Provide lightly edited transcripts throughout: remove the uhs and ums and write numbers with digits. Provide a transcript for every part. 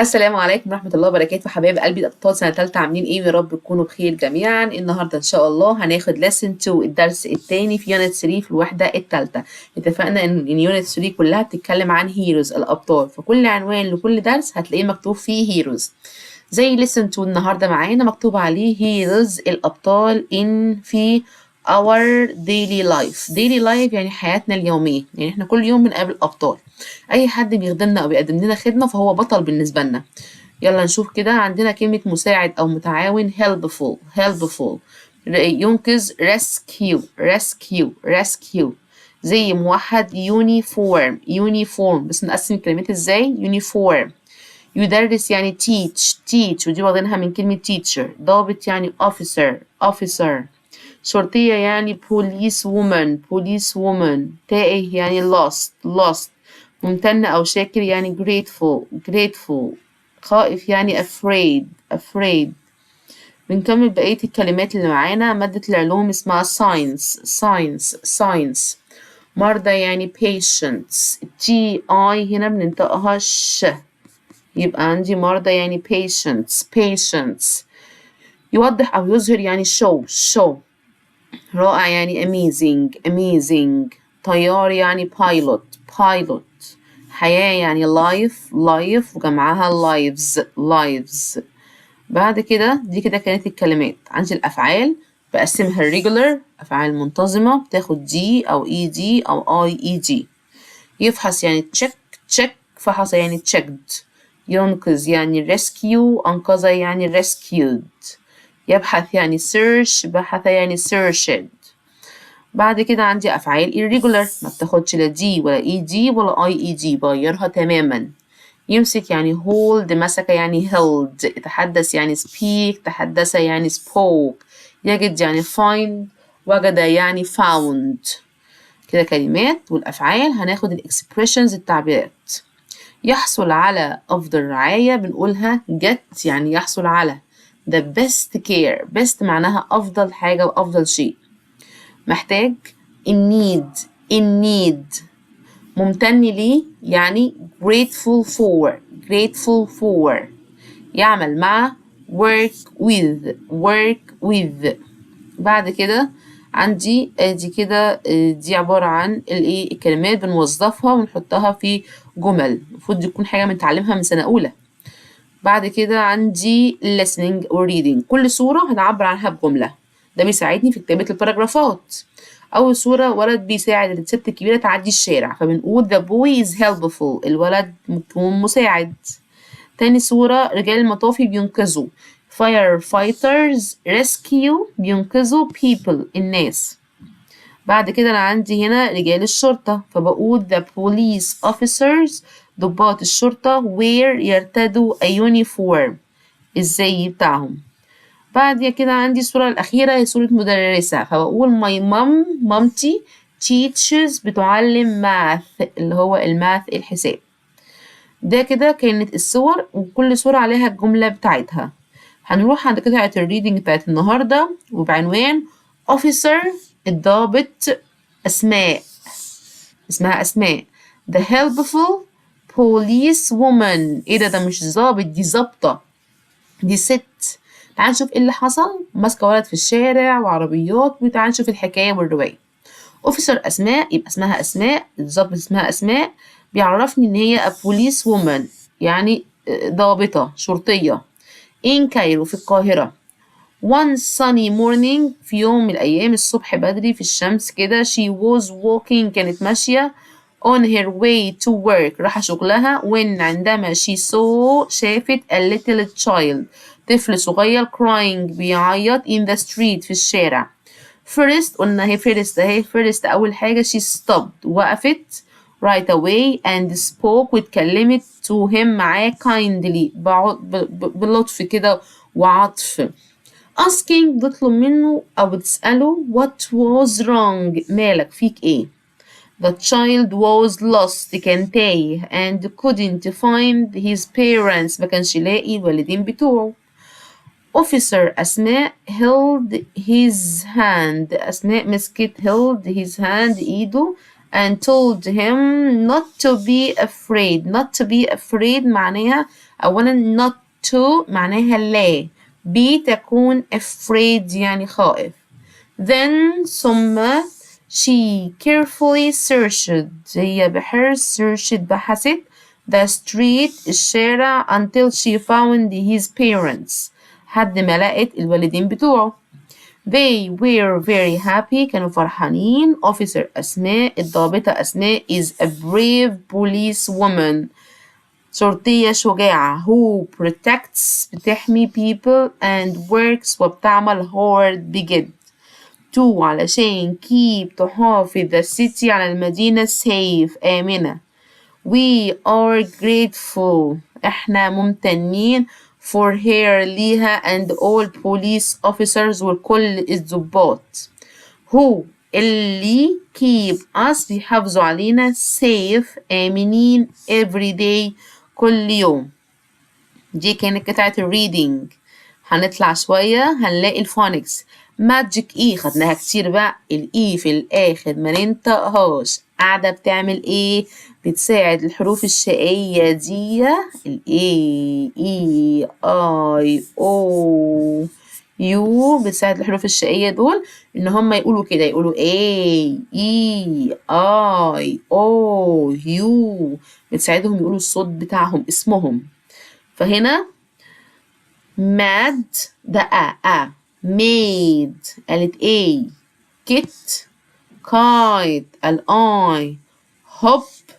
السلام عليكم ورحمة الله وبركاته حبايب قلبي الأبطال سنة تالتة عاملين إيه يا رب تكونوا بخير جميعا. النهاردة إن شاء الله هناخد lesson 2 الدرس الثاني في يونت 3 في الوحدة التالتة. اتفقنا إن يونت 3 كلها بتتكلم عن هيروز الأبطال، فكل عنوان لكل درس هتلاقيه مكتوب فيه هيروز. زي lesson 2 النهاردة معانا مكتوب عليه هيروز الأبطال في our daily life يعني حياتنا اليومية، يعني احنا كل يوم بنقابل أبطال. أي حد بيخدمنا أو بيقدم لنا خدمة فهو بطل بالنسبة لنا. يلا نشوف كده، عندنا كلمة مساعد أو متعاون helpful ينقذ rescue. زي موحد uniform بس نقسم الكلمات ازاي. uniform. يدرس يعني teach ودي واخدينها من كلمة teacher. ضابط يعني officer. شرطية يعني police woman. تائه يعني lost. ممتن أو شاكر يعني grateful. خائف يعني afraid. بنكمل بقية الكلمات اللي معانا. مادة العلوم اسمها science. مرضى يعني patients. TI هنا بننطقها ش، يبقى عندي مرضى يعني patients. يوضح أو يظهر يعني show. رائع يعني amazing. طيار يعني pilot. حياة يعني life وجمعها lives. بعد كده دي كده كانت الكلمات. عندي الأفعال بقسمها regular أفعال منتظمة بتاخد دي أو ed أو ied. يفحص يعني check فحص يعني checked. ينقذ يعني rescue أنقذ يعني rescued. يبحث يعني search بحث يعني searched. بعد كده عندي أفعال irregular ما بتاخدش لا دي ولا ed ولا ied بغيرها تماما. يمسك يعني hold مسك يعني held. يتحدث يعني speak تحدث يعني spoke. يجد يعني find وجد يعني found. كده كلمات والأفعال. هناخد الexpressions التعبيرات. يحصل على أفضل رعاية بنقولها get يعني يحصل على. the best care best معناها أفضل حاجة وأفضل شيء. محتاج in need. ممتن ليه يعني grateful for. يعمل مع work with. بعد كده عندي دي كده دي عبارة عن الايه الكلمات بنوظفها ونحطها في جمل. المفروض دي تكون حاجة بنتعلمها من سنة أولى. بعد كده عندي listening و reading. كل صورة هنعبر عنها بجملة، ده بيساعدني في كتابة الباراجرافات. أول صورة ولد بيساعد الست الكبيرة تعدي الشارع فبنقول the boy is helpful الولد ممكن مساعد. تاني صورة رجال المطافي بينقذوا firefighters rescue بينقذوا people الناس. بعد كده أنا عندي هنا رجال الشرطة فبقول the police officers ضباط الشرطة wear يرتدوا a uniform الزي بتاعهم. بعد كده عندي الصورة الأخيرة هي صورة مدرسة فبقول مامتي teaches بتعلم math اللي هو الماث الحساب. ده كده كانت الصور وكل صورة عليها الجملة بتاعتها. هنروح عند قطعة الريدنج بتاعت النهاردة وبعنوان officer الضابط اسمها أسماء. the helpful police woman. ايه ده مش ضابط دي ظابطة دي ست. تعال نشوف ايه اللي حصل. ماسكة ولد في الشارع وعربيات وتعال نشوف الحكاية والرواية. اوفيسر أسماء يبقى اسمها أسماء، الضابط اسمها أسماء. بيعرفني إن هي a police woman يعني ضابطة شرطية in كايرو في القاهرة. one sunny morning في يوم من الأيام الصبح بدري في الشمس كده she was walking كانت ماشية on her way to work راح شغلها when عندما she saw شافت a little child طفل صغير crying بيعيط in the street في الشارع. first قلنا هي first أول حاجة she stopped وقفت right away and spoke واتكلمت to him معاه kindly بلطف كده وعطف. asking بتطلب منه أو بتسأله what was wrong مالك فيك إيه. the child was lost كان تايه and couldn't find his parents ما كانش لاقي الوالدين بتوعه. officer أسماء held his hand أسماء مسكت held his hand إيده and told him not to be afraid. Not to be afraid معناها أولا not to معناها لا. be تكون afraid يعني خائف. Then ثم she carefully searched هي بحرص searched بحثت the street الشارع until she found his parents حد ما لقت الوالدين بتوعه. They were very happy كانوا فرحانين. Officer أسماء الضابطة أسماء is a brave police woman شرطية شجاعة who protects بتحمي people and works وبتعمل hard بجد to علشان keep تحافظ the city على المدينة safe آمنة. We are grateful احنا ممتنين for her ليها and all police officers وكل الضباط who اللي keep us بيحافظوا علينا safe آمنين every day كل يوم. دي كانت قطعة الريدنج. هنطلع شوية هنلاقي الفونكس. ماجيك اي خدناها كتير بقى. الاي في الاخر ما ننطقهاش قاعدة بتعمل ايه؟ بتساعد الحروف الشقية دي الاي اي اي او يو بتساعد الحروف الشقية دول ان هم يقولوا كده يقولوا اي اي اي او يو بتساعدهم يقولوا الصوت بتاعهم اسمهم. فهنا mad ده made قالت A kit kite الآي hop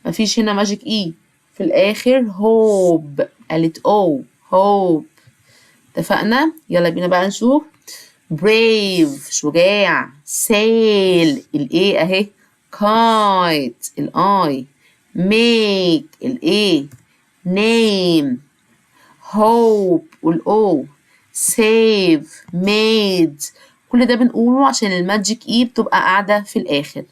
مفيش هنا ماجيك E في الآخر hope قالت O hope. اتفقنا؟ يلا بينا بقى نشوف brave شجاع sail الA أهي kite الآي make الA name hope والO save made كل ده بنقوله عشان الماجيك اي بتبقى قاعدة في الآخر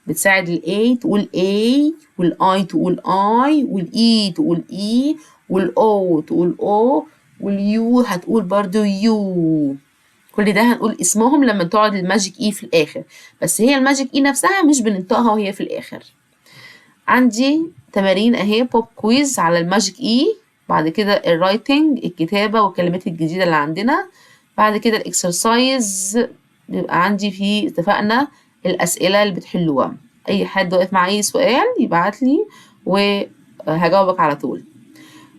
بتساعد الاي تقول A والاي تقول I والاي تقول E والاو تقول O واليو هتقول برضو يو. كل ده هنقول اسمهم لما تقعد الماجيك اي في الآخر بس هي الماجيك اي نفسها مش بننطقها وهي في الآخر. عندي تمارين اهي بوب كويز على الماجيك اي. بعد كده الرايتنج الكتابة والكلمات الجديدة اللي عندنا. بعد كده الاكسرسايز بيبقى عندي فيه اتفقنا الأسئلة اللي بتحلوها. أي حد واقف مع أي سؤال يبعت لي وهجاوبك على طول.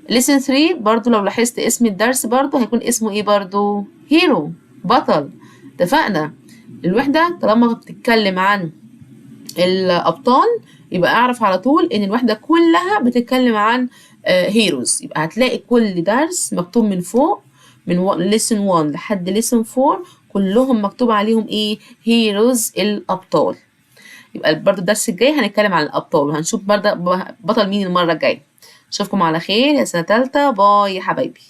lesson 3 برضو لو لاحظت اسم الدرس برضو هيكون اسمه ايه برضو هيرو بطل. اتفقنا الوحدة طالما بتتكلم عن الأبطال يبقى أعرف على طول إن الوحدة كلها بتتكلم عن هيروز. يبقى هتلاقي كل درس مكتوب من فوق من lesson 1 لحد lesson 4 كلهم مكتوب عليهم إيه هيروز الأبطال. يبقى برضو الدرس الجاي هنتكلم عن الأبطال وهنشوف برضه بطل مين المرة الجاية. أشوفكم على خير يا سنة تالتة باي يا حبايبي.